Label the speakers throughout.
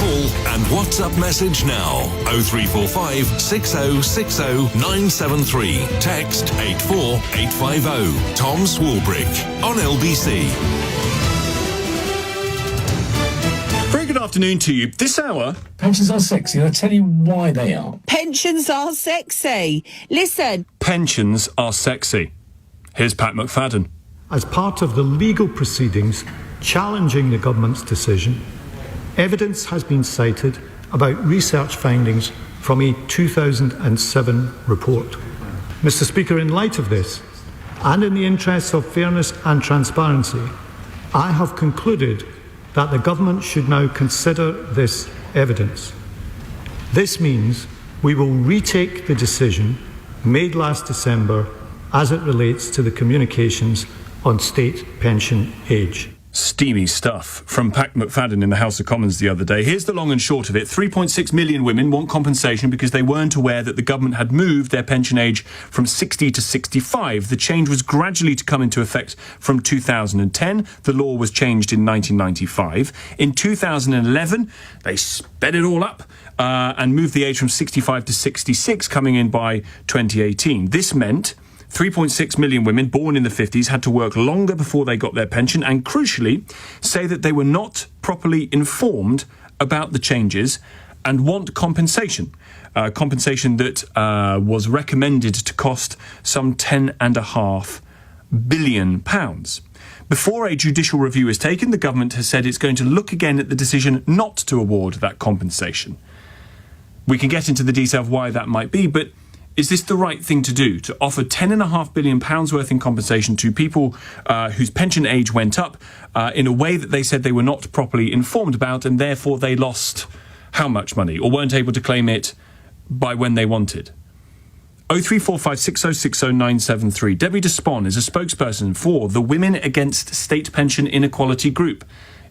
Speaker 1: Call and WhatsApp message now. 0345 6060 973. Text 84850. Tom Swarbrick on LBC.
Speaker 2: Very good afternoon to you. This hour...
Speaker 3: Pensions are sexy. I'll tell you why they are.
Speaker 4: Pensions are sexy. Listen.
Speaker 2: Pensions are sexy. Here's Pat McFadden.
Speaker 5: As part of the legal proceedings challenging the government's decision, evidence has been cited about research findings from a 2007 report. Mr. Speaker, in light of this, and in the interests of fairness and transparency, I have concluded that the government should now consider this evidence. This means we will retake the decision made last December as it relates to the communications on state pension age.
Speaker 2: Steamy stuff from Pat McFadden in the House of Commons the other day. Here's the long and short of it. 3.6 million women want compensation because they weren't aware that the government had moved their pension age from 60 to 65. The change was gradually to come into effect from 2010. The law was changed in 1995. In 2011, they sped it all up and moved the age from 65 to 66, coming in by 2018. This meant 3.6 million women born in the 50s had to work longer before they got their pension and, crucially, say that they were not properly informed about the changes and want compensation. Compensation that was recommended to cost some £10.5 billion. Before a judicial review is taken, the government has said it's going to look again at the decision not to award that compensation. We can get into the detail of why that might be, but is this the right thing to do, to offer £10.5 billion worth in compensation to people whose pension age went up in a way that they said they were not properly informed about, and therefore they lost how much money or weren't able to claim it by when they wanted? 0345 6060 973. Debbie De-Spon is a spokesperson for the Women Against State Pension Inequality group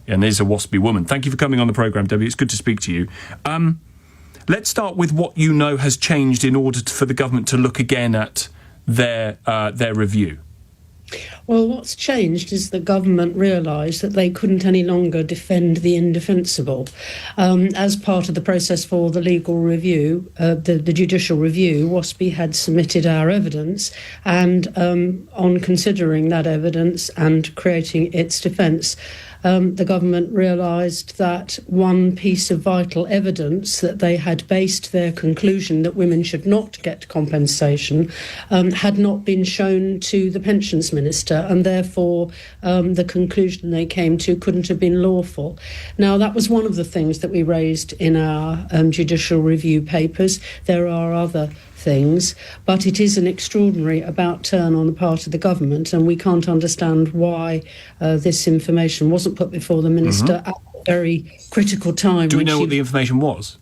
Speaker 2: and is a WASPI woman. Thank you for coming on the programme, Debbie. It's good to speak to you. Let's start with what you know has changed in order for the government to look again at their review.
Speaker 6: Well, what's changed is the government realised that they couldn't any longer defend the indefensible. As part of the process for the legal review, the judicial review, WASPI had submitted our evidence, and on considering that evidence and creating its defence, the government realised that one piece of vital evidence that they had based their conclusion that women should not get compensation had not been shown to the pensions minister, and therefore the conclusion they came to couldn't have been lawful. Now, that was one of the things that we raised in our judicial review papers. There are other things, but it is an extraordinary about-turn on the part of the government, and we can't understand why this information wasn't put before the minister at a very critical time.
Speaker 2: Do we know what the information was?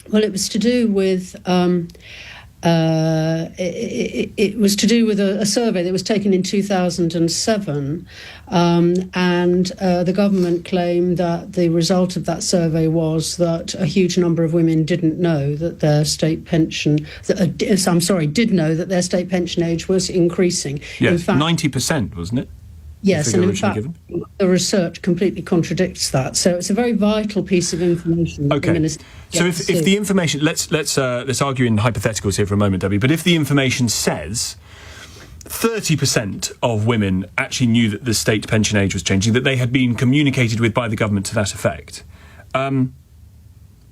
Speaker 6: Well, it was to do with it was to do with a survey that was taken in 2007, and the government claimed that the result of that survey was that a huge number of women didn't know that their state pension, did know that their state pension age was increasing.
Speaker 2: Yes,
Speaker 6: in fact,
Speaker 2: 90%, wasn't it?
Speaker 6: Yes, and in fact, the research completely contradicts that. So it's a very vital piece of information.
Speaker 2: Okay. So if the information, let's argue in hypotheticals here for a moment, Debbie. But if the information says 30% of women actually knew that the state pension age was changing, that they had been communicated with by the government to that effect,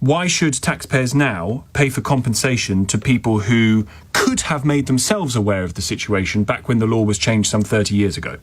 Speaker 2: why should taxpayers now pay for compensation to people who could have made themselves aware of the situation back when the law was changed some 30 years ago?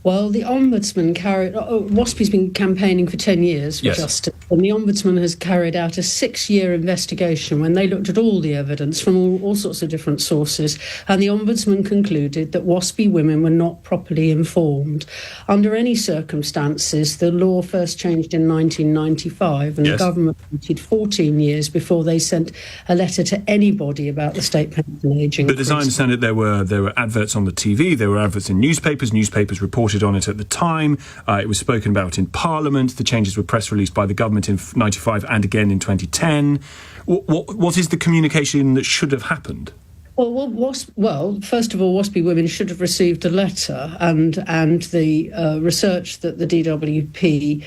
Speaker 6: Well, the Ombudsman WASPI's been campaigning for 10 years for justice, and the Ombudsman has carried out a 6-year investigation when they looked at all the evidence from all sorts of different sources, and the Ombudsman concluded that WASPI women were not properly informed. Under any circumstances, the law first changed in 1995, and the government waited 14 years before they sent a letter to anybody about the state pension age increase.
Speaker 2: But as I understand it, there were adverts on the TV, there were adverts in newspapers reported on it at the time. It was spoken about in Parliament. The changes were press released by the government in 95 and again in 2010. What is the communication that should have happened?
Speaker 6: Well, first of all, WASPI women should have received a letter, and the research that the DWP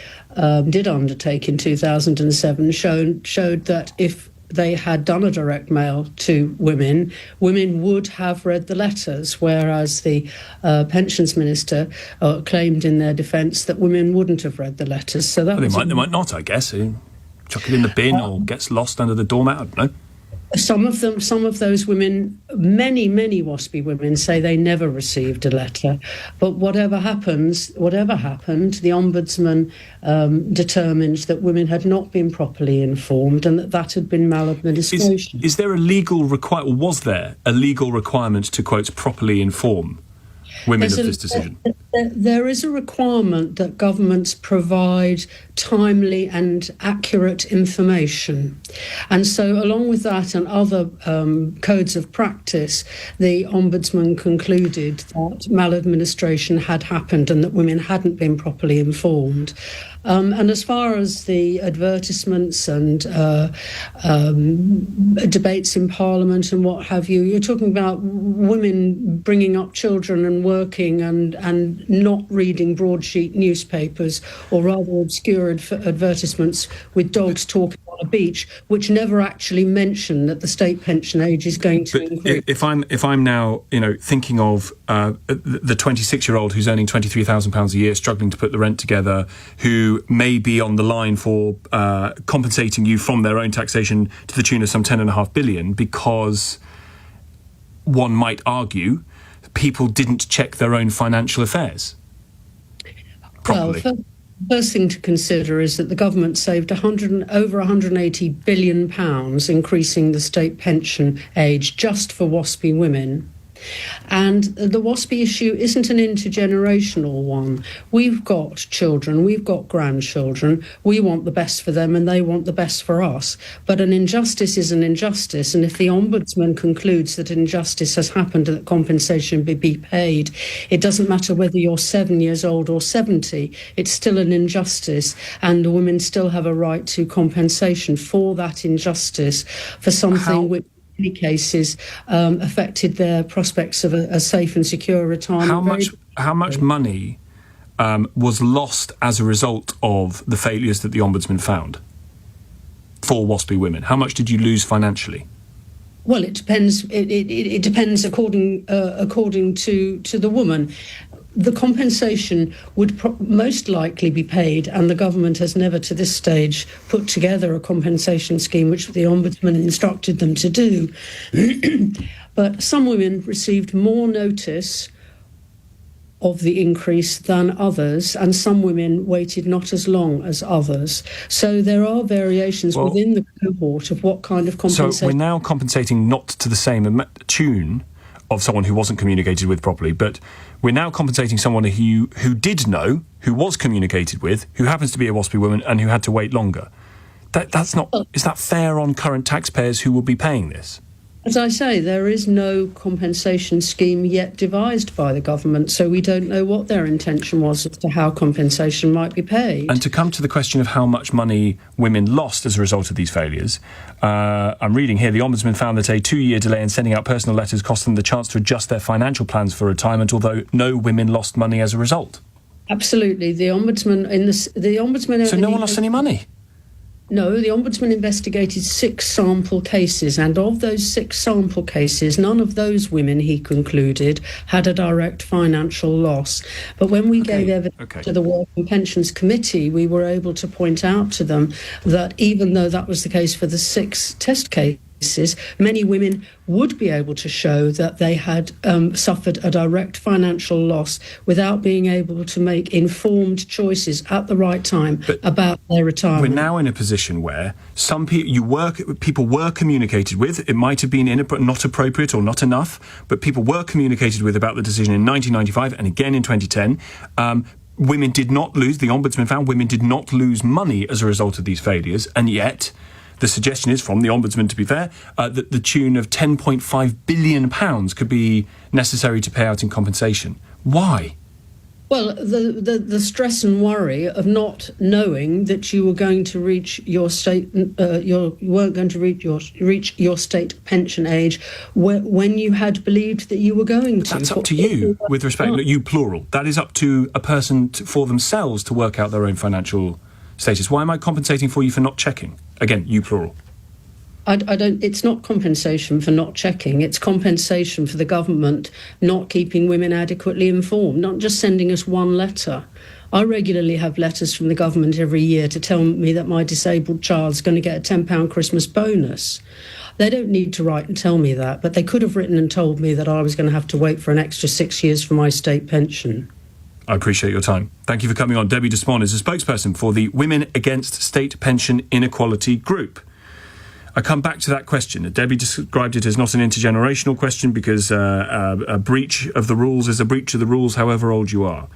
Speaker 6: did undertake in 2007 showed that if they had done a direct mail to women would have read the letters, whereas the pensions minister claimed in their defence that women wouldn't have read the letters. So that
Speaker 2: they might not, I guess. Chuck it in the bin or gets lost under the doormat. I don't know.
Speaker 6: Some of those women, many WASPI women say they never received a letter. But whatever happened, the Ombudsman determined that women had not been properly informed and that had been maladministration.
Speaker 2: Is there a legal requirement, was there a legal requirement to, quote, properly inform women of this decision?
Speaker 6: There is a requirement that governments provide timely and accurate information. And so along with that and other codes of practice, the Ombudsman concluded that maladministration had happened and that women hadn't been properly informed. And as far as the advertisements and debates in Parliament and what have you, you're talking about women bringing up children and working and not reading broadsheet newspapers, or rather obscure advertisements with dogs talking on a beach, which never actually mention that the state pension age is going to increase.
Speaker 2: If I'm now, thinking of the 26-year-old who's earning £23,000 a year, struggling to put the rent together, who may be on the line for compensating you from their own taxation to the tune of some £10.5 billion, because one might argue people didn't check their own financial affairs properly.
Speaker 6: Well, first thing to consider is that the government saved over £180 billion increasing the state pension age just for WASPI women. And the WASPI issue isn't an intergenerational one. We've got children, we've got grandchildren, we want the best for them and they want the best for us. But an injustice is an injustice, and if the Ombudsman concludes that injustice has happened and that compensation be paid, it doesn't matter whether you're 7 years old or 70, it's still an injustice, and the women still have a right to compensation for that injustice, for something which in many cases affected their prospects of a safe and secure retirement.
Speaker 2: How much money was lost as a result of the failures that the Ombudsman found for WASPI women? How much did you lose financially?
Speaker 6: Well, it depends. It depends according to the woman. The compensation would most likely be paid, and the government has never to this stage put together a compensation scheme, which the Ombudsman instructed them to do. But some women received more notice of the increase than others, and some women waited not as long as others. So there are variations within the cohort of what kind of compensation.
Speaker 2: So we're now compensating not to the same tune of someone who wasn't communicated with properly, but we're now compensating someone who did know, who was communicated with, who happens to be a WASPI woman and who had to wait longer. That's not. Is that fair on current taxpayers who will be paying this?
Speaker 6: As I say, there is no compensation scheme yet devised by the government, so we don't know what their intention was as to how compensation might be paid.
Speaker 2: And to come to the question of how much money women lost as a result of these failures, I'm reading here, the Ombudsman found that a 2-year delay in sending out personal letters cost them the chance to adjust their financial plans for retirement, although no women lost money as a result.
Speaker 6: Absolutely. The Ombudsman...
Speaker 2: So no one lost any money?
Speaker 6: No, the Ombudsman investigated 6 sample cases, and of those 6 sample cases, none of those women, he concluded, had a direct financial loss. But when we gave evidence to the Work and Pensions Committee, we were able to point out to them that even though that was the case for the 6 test cases, many women would be able to show that they had suffered a direct financial loss without being able to make informed choices at the right time about their retirement.
Speaker 2: We're now in a position where some people were communicated with. It might have been not appropriate or not enough, but people were communicated with about the decision in 1995 and again in 2010. Women did not lose, the Ombudsman found women did not lose money as a result of these failures, and yet the suggestion is, from the Ombudsman to be fair, that the tune of £10.5 billion could be necessary to pay out in compensation. Why?
Speaker 6: Well, the stress and worry of not knowing that you were going to reach your state, you weren't going to reach your state pension age when you had believed that you were going to.
Speaker 2: That's up to you, with respect. Look, you plural. That is up to a person for themselves to work out their own financial status. Why am I compensating for you for not checking? Again, you plural.
Speaker 6: I don't. It's not compensation for not checking. It's compensation for the government not keeping women adequately informed, not just sending us one letter. I regularly have letters from the government every year to tell me that my disabled child's going to get a £10 Christmas bonus. They don't need to write and tell me that, but they could have written and told me that I was going to have to wait for an extra 6 years for my state pension.
Speaker 2: I appreciate your time. Thank you for coming on. Debbie De-Spon is a spokesperson for the Women Against State Pension Inequality group. I come back to that question. Debbie described it as not an intergenerational question because a breach of the rules is a breach of the rules however old you are.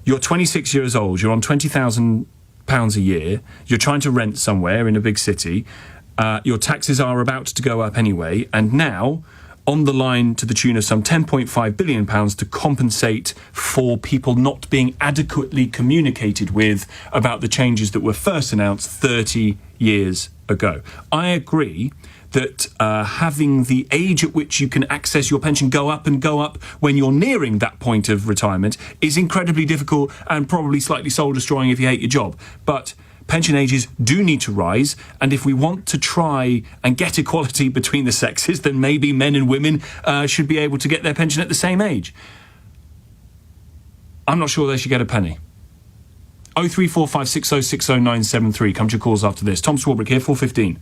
Speaker 2: You're 26 years old, you're on £20,000 a year, you're trying to rent somewhere in a big city, your taxes are about to go up anyway, and now on the line to the tune of some £10.5 billion to compensate for people not being adequately communicated with about the changes that were first announced 30 years ago. I agree that having the age at which you can access your pension go up when you're nearing that point of retirement is incredibly difficult and probably slightly soul-destroying if you hate your job. But pension ages do need to rise, and if we want to try and get equality between the sexes, then maybe men and women should be able to get their pension at the same age. I'm not sure they should get a penny. 03456060973. Come to your calls after this. Tom Swarbrick here, 4:15.